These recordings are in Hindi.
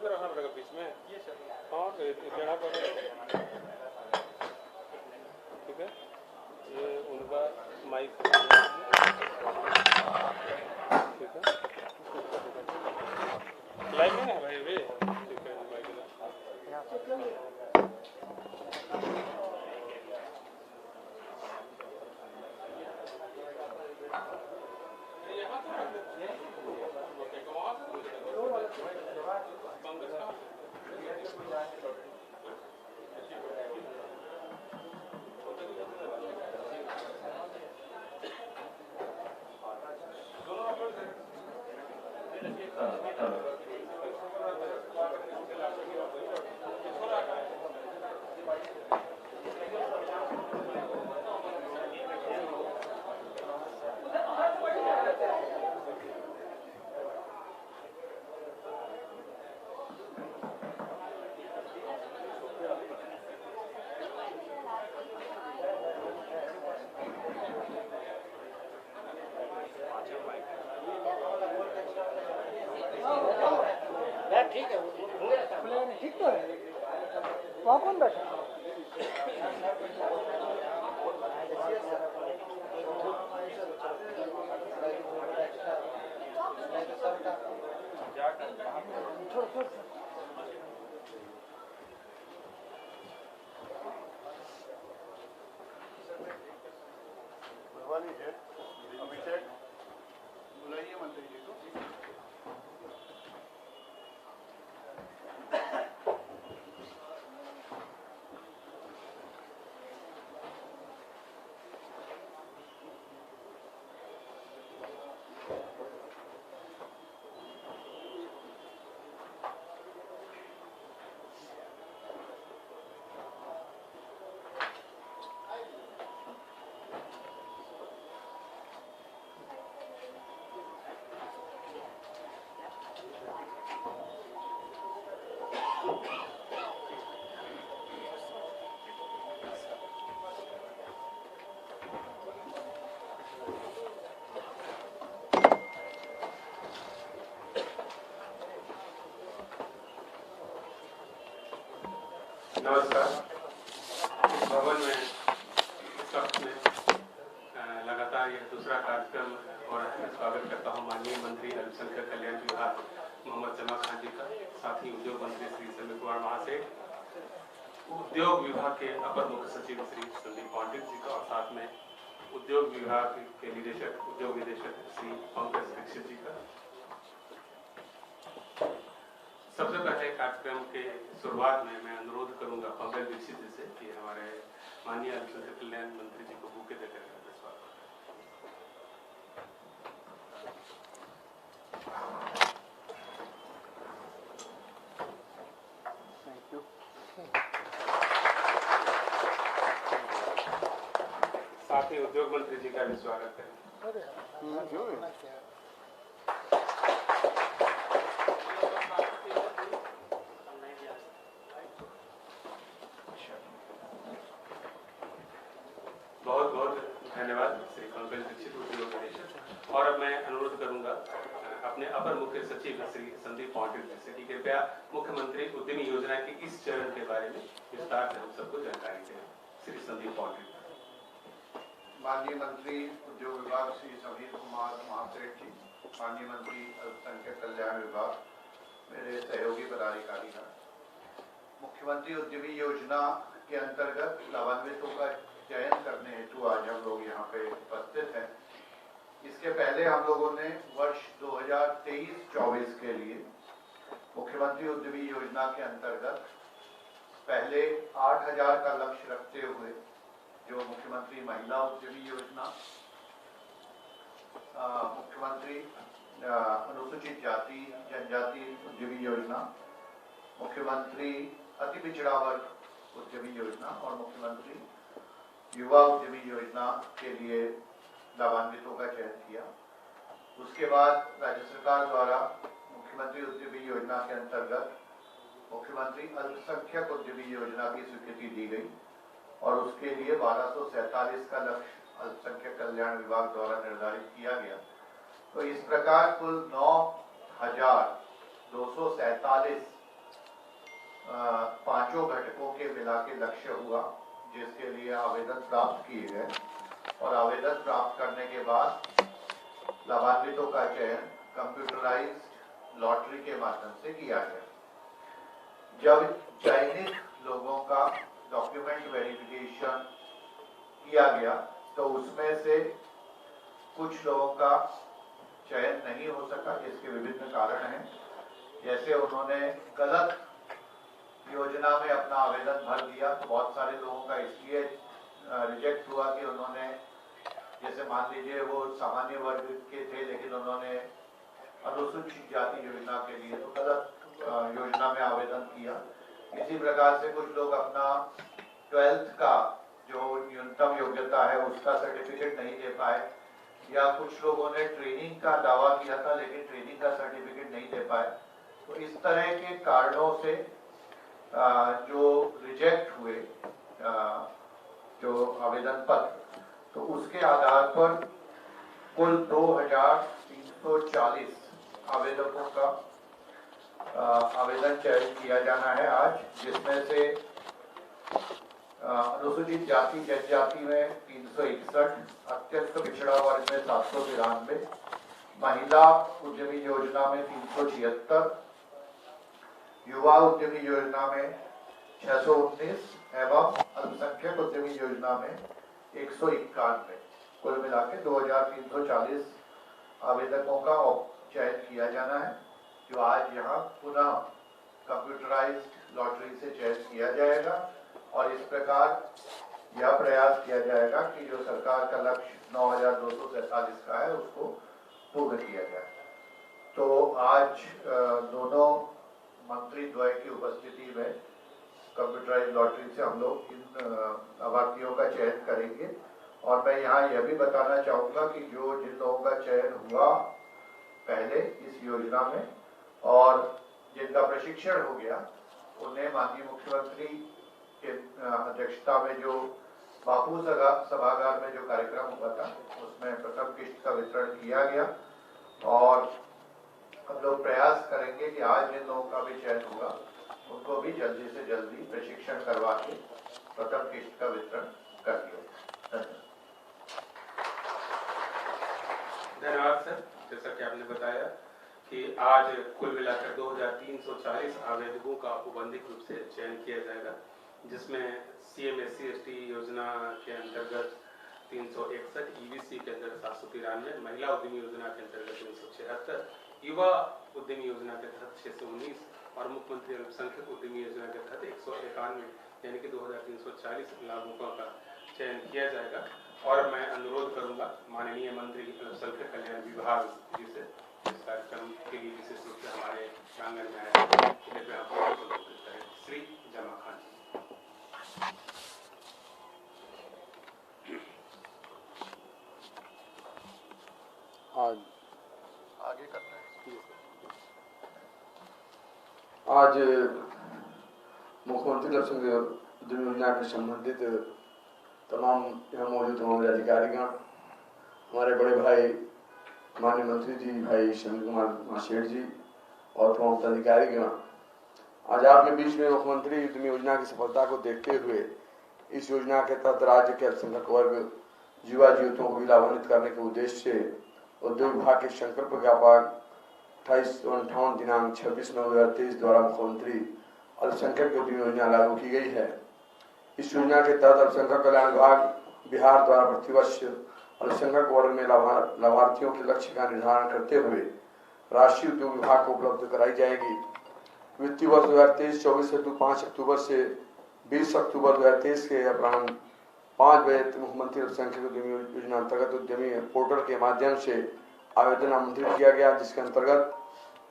रखना पड़ेगा बीच में। हाँ टेढ़ा कर, ठीक है। ये उनका माइक, ठीक है। लाइव में है भाई अभी, ठीक है। माइक ठीक है, ठीक तो है। वहाँ कौन बैठा? अभिषेक बुलाइए मंत्री जी को। नमस्कार। इस भवन में इस वक्त में लगातार यह दूसरा कार्यक्रम हो रहा है। स्वागत करता हूं माननीय मंत्री अल्पसंख्यक कल्याण विभाग मोहम्मद जमा खान जी का, साथ ही उद्योग मंत्री श्री संदीप कुमार महासेठ, उद्योग विभाग के अपर मुख्य सचिव श्री संदीप पांडित जी का, और साथ में उद्योग विभाग के निदेशक उद्योग निदेशक श्री पंकज दीक्षित जी का। सबसे पहले कार्यक्रम के शुरुआत में मैं अनुरोध करूंगा पंकज दीक्षित जी से कि हमारे माननीय अल्पसंख्यक कल्याण मंत्री जी को बुके देकर साथ ही उद्योग मंत्री जी का भी स्वागत करें। बहुत बहुत धन्यवाद श्री पंकज दीक्षित उद्योग निदेशक। और अब मैं अनुरोध करूंगा अपने अपर मुख्य सचिव श्री संदीप पांडित जी से कि कृपया मुख्यमंत्री उद्यमी योजना के इस चरण के बारे में विस्तार से हम सबको जानकारी दें। श्री संदीप पांडित। माननीय मंत्री उद्योग विभाग श्री समीर कुमार महासेठ जी, माननीय मंत्री अल्पसंख्यक कल्याण विभाग, मेरे सहयोगी पदाधिकारीगण, मुख्यमंत्री उद्यमी योजना के अंतर्गत लाभान्वितों का चयन करने हेतु आज हम लोग यहाँ पे उपस्थित हैं। इसके पहले हम लोगों ने वर्ष 2023-24 के लिए मुख्यमंत्री उद्यमी योजना के अंतर्गत पहले 8,000 का लक्ष्य रखते हुए जो मुख्यमंत्री महिला उद्यमी योजना, मुख्यमंत्री अनुसूचित जाति जनजाति उद्यमी योजना, मुख्यमंत्री अति पिछड़ा वर्ग उद्यमी योजना और मुख्यमंत्री युवा उद्यमी योजना के लिए लाभान्वितों का चयन किया। उसके बाद राज्य सरकार द्वारा मुख्यमंत्री उद्यमी योजना के अंतर्गत मुख्यमंत्री अल्पसंख्यक उद्यमी योजना की स्वीकृति दी गई और उसके लिए 1247 का लक्ष्य अल्पसंख्यक कल्याण विभाग द्वारा निर्धारित किया गया। तो इस प्रकार कुल 9,247 पांचों घटकों के मिला के लक्ष्य हुआ, जिसके लिए आवेदन प्राप्त किए गए और आवेदन प्राप्त करने के बाद लाभान्वितों का चयन कंप्यूटराइज्ड लॉटरी के माध्यम से किया गया। जब चयनित लोगों का डॉक्यूमेंट वेरिफिकेशन किया गया तो उसमें से कुछ लोगों का चयन नहीं हो सका, जिसके विभिन्न कारण हैं। जैसे उन्होंने गलत योजना में अपना आवेदन भर दिया, तो बहुत सारे लोगों का इसलिए रिजेक्ट हुआ कि उन्होंने, जैसे मान लीजिए वो सामान्य वर्ग के थे लेकिन उन्होंने अनुसूचित जाति योजना के लिए तो गलत योजना में आवेदन किया। इसी प्रकार से कुछ लोग अपना 12th का जो न्यूनतम योग्यता है उसका सर्टिफिकेट नहीं दे पाए, या कुछ लोगों ने ट्रेनिंग का दावा किया था लेकिन ट्रेनिंग का सर्टिफिकेट नहीं दे पाए। तो इस तरह के कारणों से जो रिजेक्ट हुए जो आवेदन पत्र, तो उसके आधार पर कुल 2,340 आवेदकों का आवेदन चयन किया जाना है आज, जिसमें से अनुसूचित जाति जनजाति में 361, अत्यंत पिछड़ा वर्ग में 793, महिला उद्यमी योजना में 376, युवा उद्यमी योजना में 619 एवं अल्पसंख्यक उद्यमी योजना में 191, कुल मिला के 2,340 आवेदकों का चयन किया जाना है, जो आज यहाँ पुनः कंप्यूटराइज्ड लॉटरी से चयन किया जाएगा। और इस प्रकार यह प्रयास किया जाएगा कि जो सरकार का लक्ष्य 9,247 का है उसको पूर्ण किया जाए। तो आज दोनों मंत्री द्वय की उपस्थिति में कंप्यूटराइज्ड लॉटरी से हम लोग इन लाभार्थियों का चयन करेंगे। और मैं यहाँ यह भी बताना चाहूँगा कि जिन लोगों का चयन हुआ पहले इस योजना में और जिनका प्रशिक्षण हो गया, उन्हें माननीय मुख्यमंत्री के अध्यक्षता में जो बापू सभागार में जो कार्यक्रम हुआ था उसमें प्रथम किस्त का वितरण किया गया। और हम लोग प्रयास करेंगे कि आज जिन लोगों का भी चयन होगा उनको भी जल्दी से जल्दी प्रशिक्षण करवा के प्रथम किस्त का वितरण कर दिया। धन्यवाद सर। जैसा कि आपने बताया कि आज कुल मिलाकर 2,340 आवेदकों का औपबंधिक रूप से चयन किया जाएगा, जिसमें CM SC/ST योजना के अंतर्गत 361, EBC के अंतर्गत 793, महिला उद्यमी योजना के अंतर्गत 376, युवा उद्यमी योजना के तहत 619 और मुख्यमंत्री अल्पसंख्यक उद्यमी योजना के तहत 191, यानी कि 2,340 लाभुकों का चयन किया जाएगा। और मैं अनुरोध करूंगा माननीय मंत्री अल्पसंख्यक कल्याण विभाग जी से इस कार्यक्रम के लिए विशेष रूप से हमारे प्रांगण में आए श्री जमा खान। आगे करना है। आज मुख्यमंत्री अल्पसंख्यक उद्यमी योजना से संबंधित तमाम यहाँ मौजूद हमारे अधिकारीगण, हमारे बड़े भाई माननीय मंत्री जी भाई शमी कुमार सेठ जी और तमाम अधिकारीगण, आज आपके बीच में मुख्यमंत्री उद्यमी योजना की सफलता को देखते हुए इस योजना के तहत राज्य के अल्पसंख्यक वर्ग युवा युवतियों को भी लाभान्वित करने के उद्देश्य से उद्योग विभाग के संकल्प ज्ञापक 2858 दिनांक 26/9/2023 द्वारा मुख्यमंत्री अल्पसंख्यक उद्यमी योजना लागू की गई है। इस योजना के तहत अल्पसंख्यक कल्याण विभाग बिहार द्वारा प्रतिवर्ष अल्पसंख्यक वर्ग में लाभार्थियों के लक्ष्य का निर्धारण करते हुए राष्ट्रीय उद्योग विभाग को उपलब्ध कराई जाएगी। वित्तीय वर्ष 2023-24 हेतु 5 अक्टूबर से 20 अक्टूबर 2023 के अपराह्न 5 बजे मुख्यमंत्री अल्पसंख्यक उद्यमी योजना अंतर्गत उद्यमी पोर्टल के माध्यम से आवेदन आमंत्रित किया गया, जिसके अंतर्गत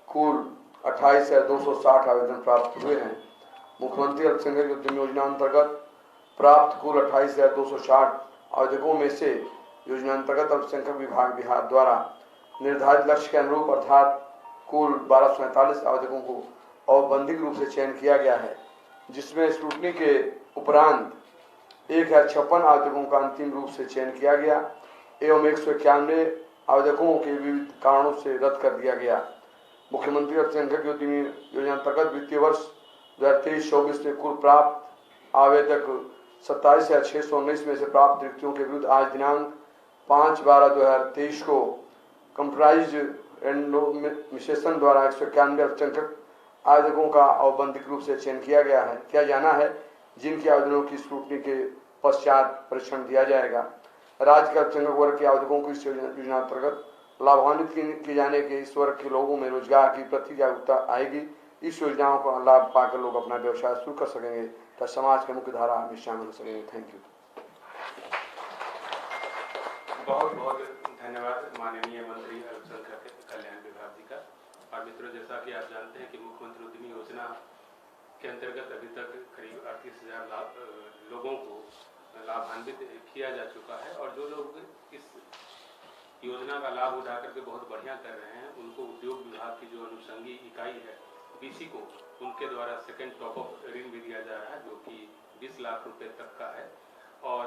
कुल 28,260 आवेदन प्राप्त हुए हैं। मुख्यमंत्री अल्पसंख्यक उद्यमी योजना अंतर्गत प्राप्त कुल 28,260 आवेदकों में से योजना अंतर्गत अल्पसंख्यक विभाग बिहार द्वारा निर्धारित लक्ष्य के अनुरूप अर्थात कुल 1247 आवेदकों को औपबंधिक रूप से चयन किया गया है, जिसमें स्क्रूटनी के उपरांत 1056 आवेदकों का अंतिम रूप से चयन किया गया एवं 191 आवेदकों के विविध कारणों से रद्द कर दिया गया। मुख्यमंत्री अल्पसंख्यक उद्यमी योजना अंतर्गत वित्तीय वर्ष 2023-24 में कुल प्राप्त आवेदक 27,619 में से प्राप्त रिक्तियों के विरुद्ध आज दिनांक 5/12/2023 को कंप्यूटराइज्ड रेंडोमाइजेशन द्वारा 191 अल्पसंख्यक आवेदकों का औपबंधिक रूप से चयन किया जाना है, जिनके आवेदनों की स्क्रूटनी के पश्चात परीक्षण दिया जाएगा। राज्य के अल्पसंख्यक वर्ग के आवेदकों को इस योजना अंतर्गत लाभान्वित किए जाने के इस वर्ग के लोगों में रोजगार की प्रति जागरूकता आएगी। इस योजनाओं का लाभ पाकर लोग अपना व्यवसाय शुरू कर सकेंगे तथा समाज के मुख्य धारा में शामिल हो सकेंगे। Thank you. बहुत बहुत धन्यवाद माननीय मंत्री अल्पसंख्यक कल्याण विभाग जी का। और मित्रों, जैसा कि आप जानते हैं कि मुख्यमंत्री उद्यमी योजना के अंतर्गत अभी तक करीब 38,000 लोगों को लाभान्वित किया जा चुका है और जो लोग इस योजना का लाभ उठा करके बहुत बढ़िया कर रहे हैं, उनको उद्योग विभाग की जो अनुषंगी इकाई है बीसी को, उनके द्वारा सेकंड टॉप अप ऋण भी दिया जा रहा है, जो कि 20 लाख रुपए तक का है और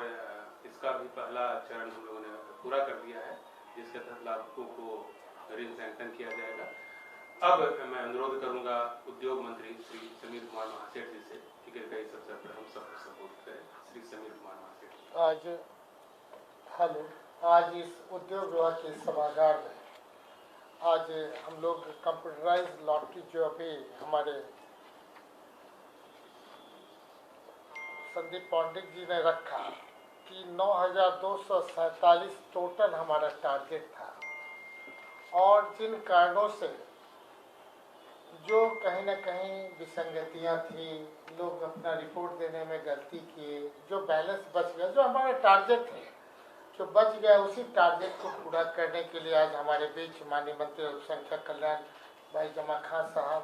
इसका भी पहला चरण हम लोगों ने पूरा कर दिया है, जिसके तहत लाभुकों को ऋण सैंक्शन किया जाएगा। अब मैं अनुरोध करूंगा उद्योग मंत्री श्री समीर कुमार महासेठ जी से कि कृपया इस अवसर पर हम सबको संबोधित करें। श्री समीर कुमार महासेठ। आज इस उद्योग विभाग के सभागार में आज हम लोग कंप्यूटराइज्ड लॉटरी जो अभी हमारे संदीप पांडिक जी ने रखा कि 9,247 टोटल हमारा टारगेट था और जिन कारणों से जो कहीं ना कहीं विसंगतियां थी, लोग अपना रिपोर्ट देने में गलती किए, जो बैलेंस बच गया, जो हमारा टारगेट है जो बच गया, उसी टारगेट को पूरा करने के लिए आज हमारे बीच माननीय मंत्री अल्पसंख्यक कल्याण भाई जमा खान साहब,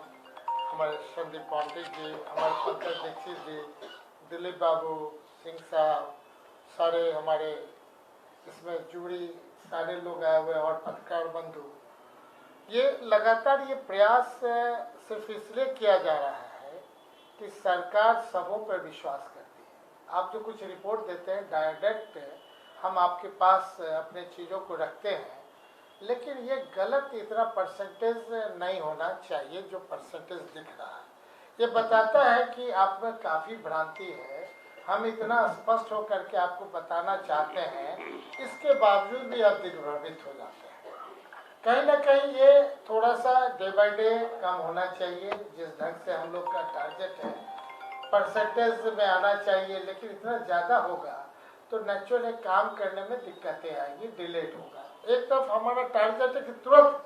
हमारे संदीप पांडे जी, हमारे पंकज दीक्षित जी, दिलीप बाबू सिंह साहब, सारे हमारे इसमें जुड़ी सारे लोग आए हुए और पत्रकार बंधु, ये लगातार ये प्रयास सिर्फ इसलिए किया जा रहा है कि सरकार सबों पर विश्वास करती है। आप जो कुछ रिपोर्ट देते हैं डायरेक्ट हम आपके पास अपने चीज़ों को रखते हैं, लेकिन ये गलत इतना परसेंटेज नहीं होना चाहिए जो परसेंटेज दिख रहा है। ये बताता है कि आप में काफ़ी भ्रांति है। हम इतना स्पष्ट होकर के आपको बताना चाहते हैं, इसके बावजूद भी आप दिग्भ्रमित हो जाते हैं। कहीं ना कहीं ये थोड़ा सा डे बाय डे कम होना चाहिए। जिस ढंग से हम लोग का टारगेट है परसेंटेज में आना चाहिए, लेकिन इतना ज़्यादा होगा तो नेचुरली काम करने में दिक्कतें आएंगी, डिलेट होगा। एक तरफ हमारा टारगेट है कि तुरंत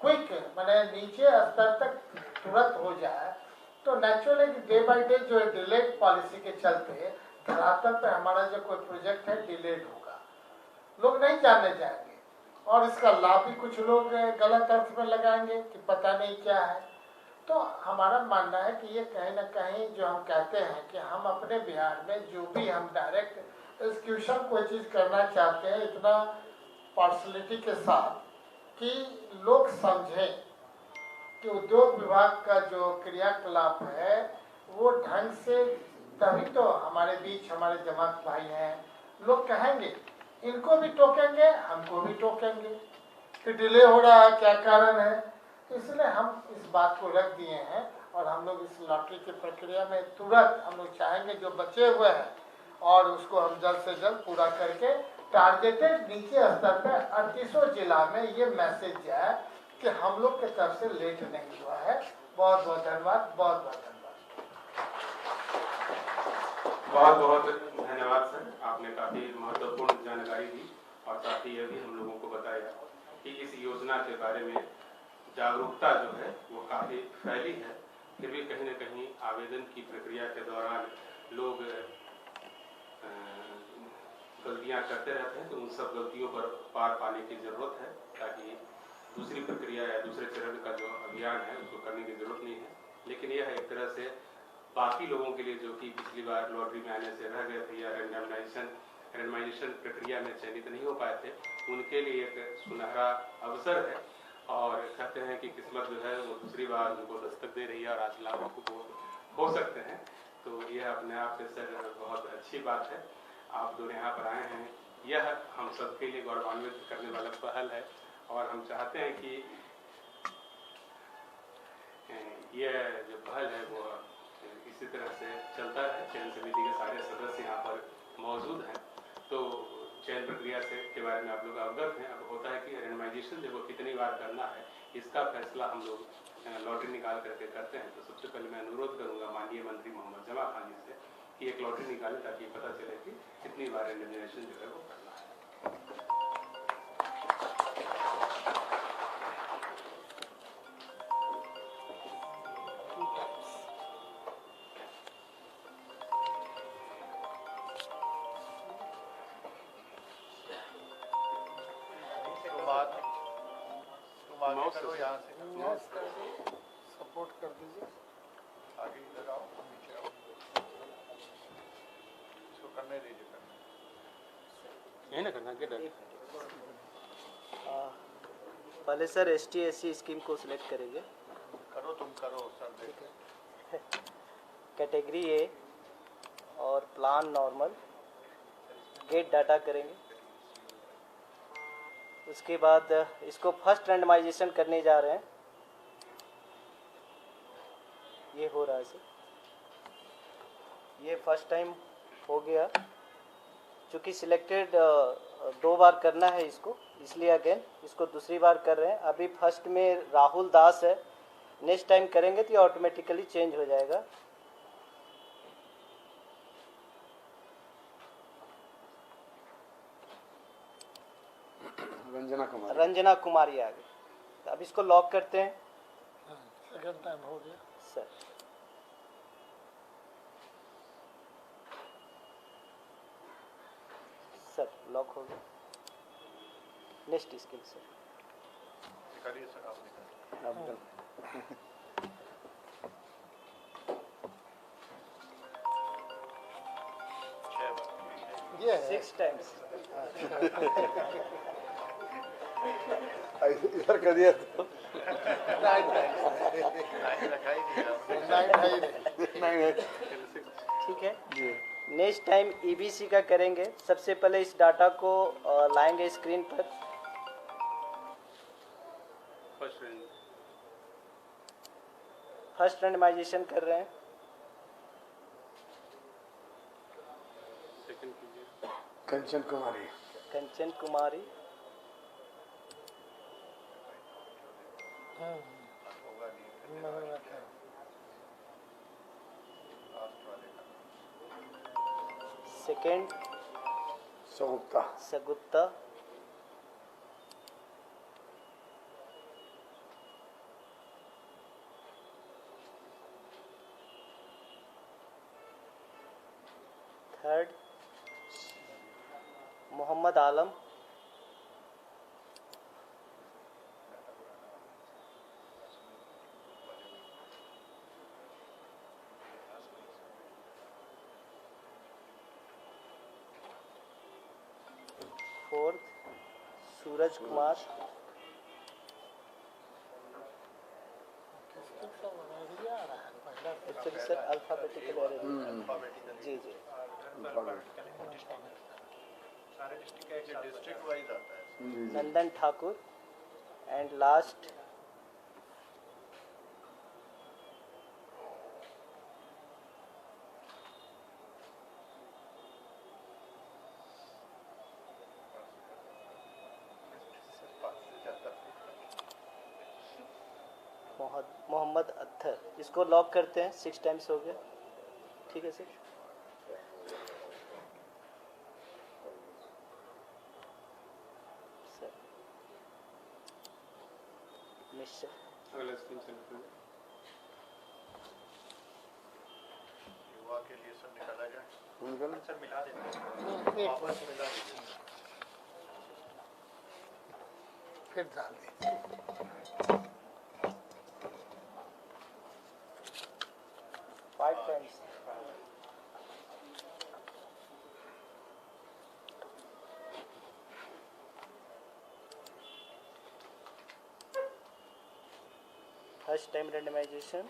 क्विक मैंने नीचे स्तर तक तुरंत हो जाए, तो नेचुरली डे बाय डे जो है डिलेट पॉलिसी के चलते धरातल पे हमारा जो कोई प्रोजेक्ट है डिलेट होगा, लोग नहीं जानने जाएंगे और इसका लाभ भी कुछ लोग गलत अर्थ में लगाएंगे कि पता नहीं क्या है। तो हमारा मानना है कि ये कहीं ना कहीं जो हम कहते हैं कि हम अपने बिहार में जो भी हम डायरेक्ट एग्जीक्यूशन कोई चीज़ करना चाहते हैं, इतना पार्शलिटी के साथ कि लोग समझें कि उद्योग विभाग का जो क्रियाकलाप है वो ढंग से, तभी तो हमारे बीच हमारे जमात भाई हैं, लोग कहेंगे इनको भी टोकेंगे हमको भी टोकेंगे कि डिले हो रहा है, क्या कारण है। इसलिए हम इस बात को रख दिए हैं और हम लोग इस लॉटरी की प्रक्रिया में तुरंत हम लोग चाहेंगे जो बचे हुए हैं और उसको हम जल्द से जल्द पूरा करके टारगेटेड नीचे स्तर पर 38 जिला में ये मैसेज जाए कि हम लोग की तरफ से लेट नहीं हुआ है। बहुत बहुत धन्यवाद, बहुत बहुत धन्यवाद। बहुत बहुत धन्यवाद सर, आपने काफ़ी महत्वपूर्ण जानकारी दी और साथ ही यह भी हम लोगों को बताया कि इस योजना के बारे में जागरूकता जो है वो काफ़ी फैली है, फिर भी कहीं ना कहीं आवेदन की प्रक्रिया के दौरान लोग गलतियां करते रहते हैं, तो उन सब गलतियों पर पार पाने की ज़रूरत है ताकि दूसरी प्रक्रिया या दूसरे चरण का जो अभियान है उसको करने की ज़रूरत नहीं है। लेकिन यह एक तरह से बाकी लोगों के लिए जो कि पिछली बार लॉटरी में आने से रह गए थे या रेंडमाइजेशन प्रक्रिया में चयनित नहीं हो पाए थे, उनके लिए एक सुनहरा अवसर है। और कहते हैं कि किस्मत जो है वो दूसरी बार उनको दस्तक दे रही है और आज लाभुक हो सकते हैं। तो यह अपने आप से सर बहुत अच्छी बात है। आप दोनों यहाँ पर आए हैं, यह हम सबके लिए गौरवान्वित करने वाला पहल है। और हम चाहते हैं कि यह जो पहल है वो इसी तरह से चलता रहे। चयन समिति के सारे सदस्य यहाँ पर मौजूद हैं, तो चयन प्रक्रिया के बारे में आप लोग अवगत हैं। अब होता है कि रेंडमाइजेशन जो वो कितनी बार करना है, इसका फैसला हम लोग लॉटरी निकाल करके करते हैं। तो सबसे पहले मैं अनुरोध करूंगा माननीय मंत्री मोहम्मद जमा खान जी से कि एक लॉटरी निकालें ताकि पता चले कि कितनी बार रेंडमाइजेशन जो है वो करना है। करो यहाँ से सपोर्ट कर दीजिए। आगे इधर आओ, नीचे आओ, इसको करने दीजिए। यही ना करना क्या डर? पहले सर ST/SC स्कीम को सिलेक्ट करेंगे। करो, तुम करो सर। देखो कैटेगरी A और प्लान नॉर्मल, गेट डाटा करेंगे। उसके बाद इसको फर्स्ट रैंडमाइजेशन करने जा रहे हैं। ये हो रहा है सर, ये फर्स्ट टाइम हो गया। चूँकि सिलेक्टेड 2 बार करना है इसको, इसलिए अगेन इसको दूसरी बार कर रहे हैं। अभी फर्स्ट में राहुल दास है, नेक्स्ट टाइम करेंगे तो ये ऑटोमेटिकली चेंज हो जाएगा। रंजना कुमारी आ गई। तो अब इसको लॉक करते हैं। सेकंड टाइम हो गया सर। सर लॉक हो गया। Next skill sir. निकालिए सर, आप निकालिए। ये 6 टाइम्स। इधर कर दिया तो ठीक है जी। नेक्स्ट टाइम EBC का करेंगे। सबसे पहले इस डाटा को लाएंगे स्क्रीन पर। फर्स्ट रैंडमाइजेशन कर रहे हैं। सेकंड कीजिए। कंचन कुमारी। कंचन कुमारी। होगा नहीं। Second Sagupta. Sagupta. Third Mohammad Alam. Fourth Suraj Kumar. Actually sir alphabetical जी जी। सारे डिस्ट्रिक्ट वाइज आता है। नंदन ठाकुर। And last Mohammad Athar. इसको लॉक करते हैं। 6 टाइम्स हो गया। ठीक है सर। निश्चय अगला स्क्रीन सेलेक्ट करें। युवा के लिए सर निकाला जाए। सर मिला देते हैं, एक वापस मिला दीजिए। फिर डाल दीजिए। 5 times. First time randomization.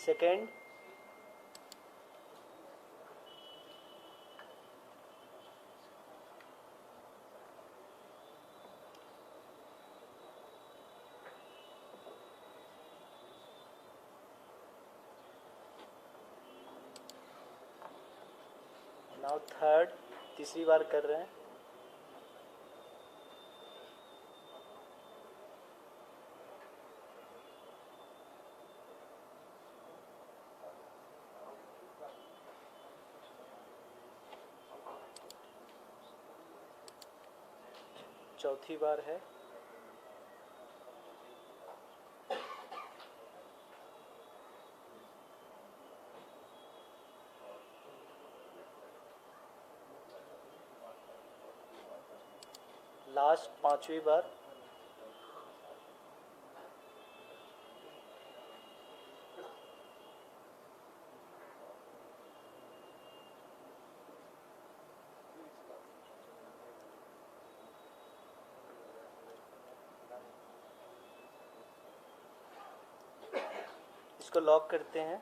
Second. Now third, तीसरी बार कर रहे हैं. चौथी बार है. लास्ट 5वीं बार. इसको लॉक करते हैं.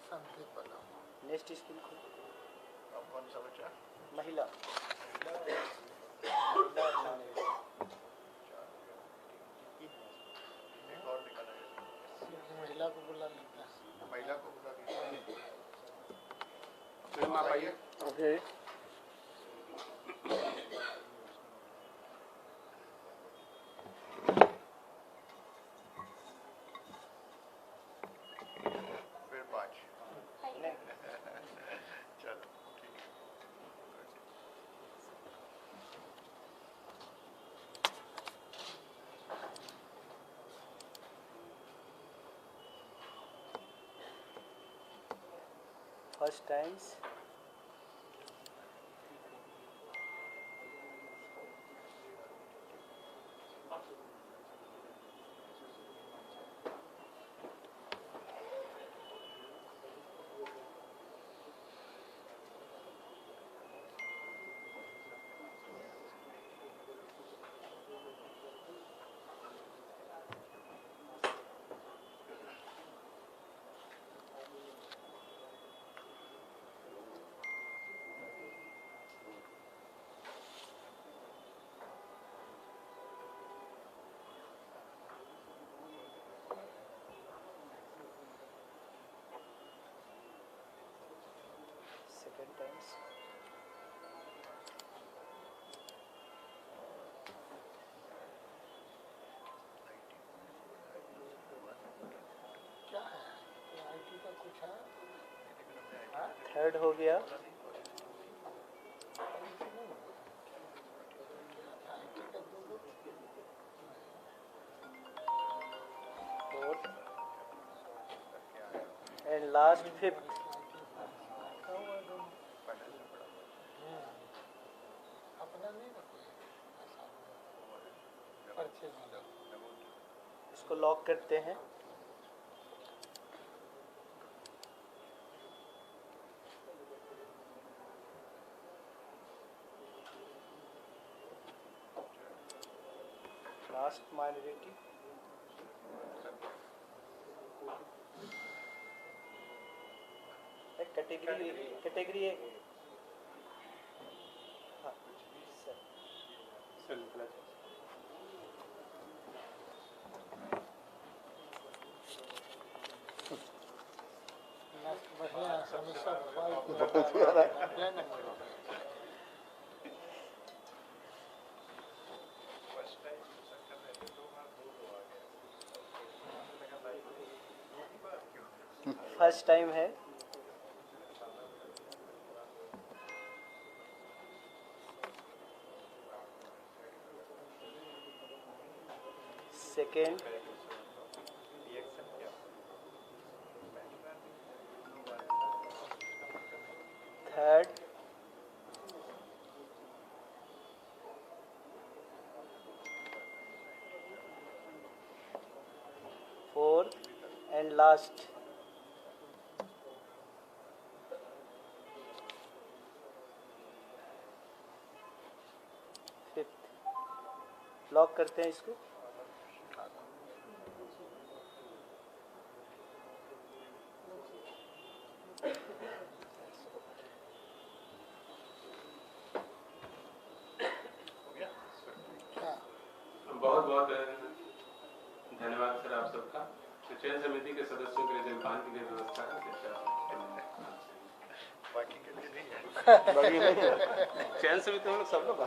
संदीप वाला नेक्स्ट स्किल को अब कौन सा बचा? महिला. एक और निकाला है। महिला को बुला लेते हैं. महिला को बुला लीजिए। मैडम आप आइए. ओके. फिर 5. चलो ठीक है. First times. Second times. क्या है आईटी का कुछ है? थर्ड हो गया. आईटी का दो फोर्थ एंड लास्ट 5th. अपना नहीं रखो पर्चे में लो. इसको लॉक करते हैं. Last minority. कैटेगरी हाँ सर. सर निकला जाए. बढ़िया हमेशा बढ़िया नंबर. फर्स्ट टाइम कर रहे थे 2 बार 2 आ गया. लगा भाई 2 बार क्यों? फर्स्ट टाइम है। Second, third, fourth and last. Fifth. Lock करते हैं इसको। बहुत बहुत धन्यवाद सर आप सबका। चयन समिति के सदस्यों के लिए जलपान की व्यवस्था बाकी के लिए नहीं है। चयन समिति हम लोग सब लोग